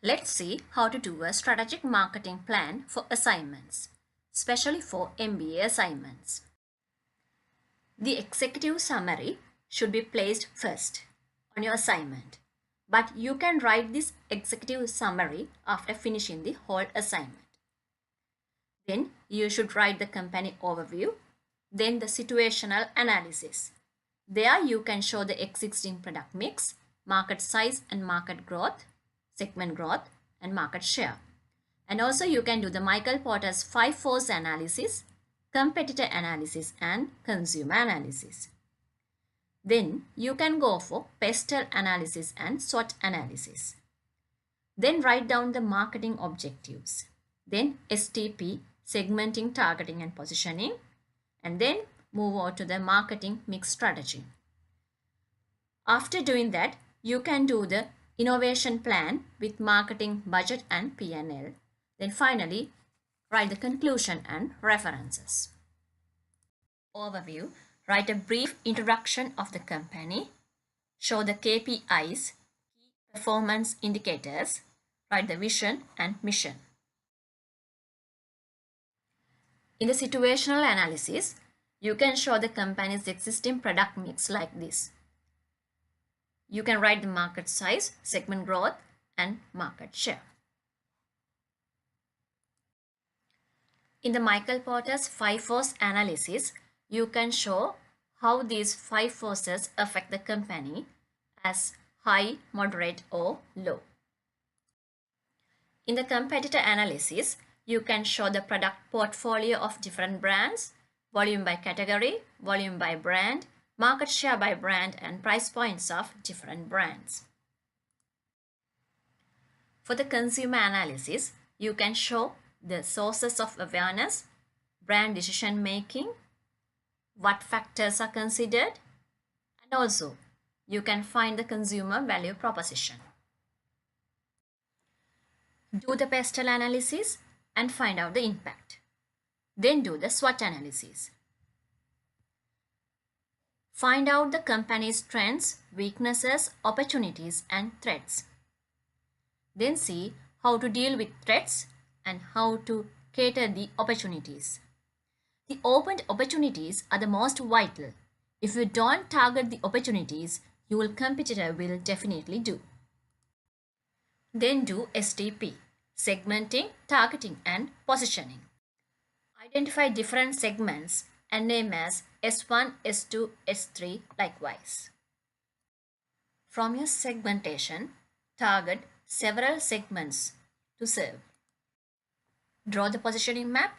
Let's see how to do a strategic marketing plan for assignments, especially for MBA assignments. The executive summary should be placed first on your assignment, but you can write this executive summary after finishing the whole assignment. Then you should write the company overview, then the situational analysis. There you can show the existing product mix, market size and market growth, segment growth, and market share. And also you can do the Michael Porter's 5 force analysis, competitor analysis, and consumer analysis. Then you can go for pestle analysis and SWOT analysis. Then write down the marketing objectives. Then STP, segmenting, targeting, and positioning. And then move on to the marketing mix strategy. After doing that, you can do the innovation plan with marketing budget and P&L. Then finally, write the conclusion and references. Overview, write a brief introduction of the company, show the KPIs, key performance indicators, write the vision and mission. In the situational analysis, you can show the company's existing product mix like this. You can write the market size, segment growth, and market share. In the Michael Porter's 5 force analysis, you can show how these 5 forces affect the company as high, moderate, or low. In the competitor analysis, you can show the product portfolio of different brands, volume by category, volume by brand, market share by brand, and price points of different brands. For the consumer analysis, you can show the sources of awareness, brand decision making, what factors are considered, and also you can find the consumer value proposition. Do the pestle analysis and find out the impact. Then do the SWOT analysis. Find out the company's strengths, weaknesses, opportunities, and threats. Then see how to deal with threats and how to cater the opportunities. The opened opportunities are the most vital. If you don't target the opportunities, your competitor will definitely do. Then do STP, segmenting, targeting, and positioning. Identify different segments and name as S1, S2, S3 likewise. From your segmentation, target several segments to serve. Draw the positioning map.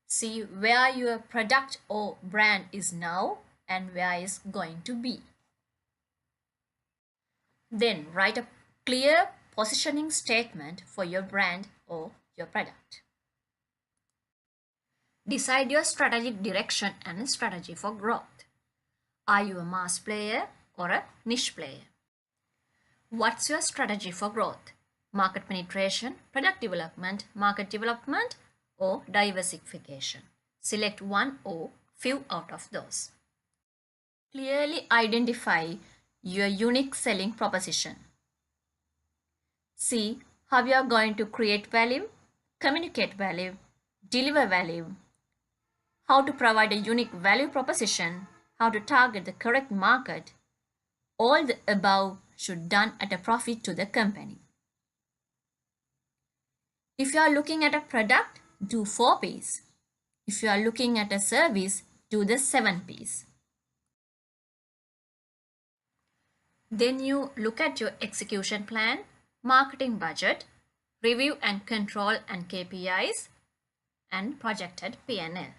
See where your product or brand is now and where it's going to be. Then write a clear positioning statement for your brand or your product. Decide your strategic direction and strategy for growth. Are you a mass player or a niche player? What's your strategy for growth? Market penetration, product development, market development, or diversification? Select one or few out of those. Clearly identify your unique selling proposition. See how you are going to create value, communicate value, deliver value, how to provide a unique value proposition, how to target the correct market. All the above should done at a profit to the company. If you are looking at a product, do 4 P's. If you are looking at a service, do the 7 P's. Then you look at your execution plan, marketing budget, review and control and KPIs, and projected P&L.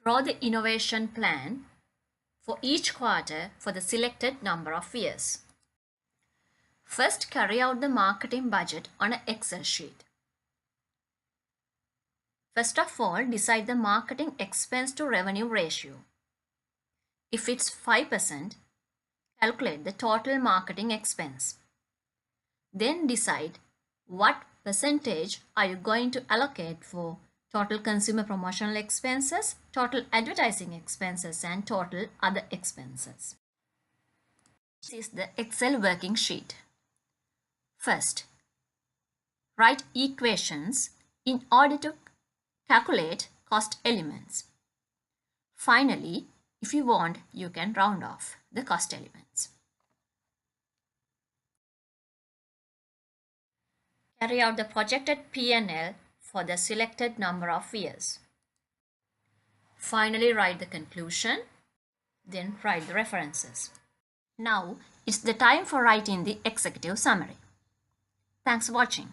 Draw the innovation plan for each quarter for the selected number of years. First, carry out the marketing budget on an Excel sheet. First of all, decide the marketing expense to revenue ratio. If it's 5%, calculate the total marketing expense. Then decide what percentage are you going to allocate for total consumer promotional expenses, total advertising expenses, and total other expenses. This is the Excel working sheet. First, write equations in order to calculate cost elements. Finally, if you want, you can round off the cost elements. Carry out the projected P&L for the selected number of years. Finally, write the conclusion, then write the references. Now, it's the time for writing the executive summary. Thanks for watching.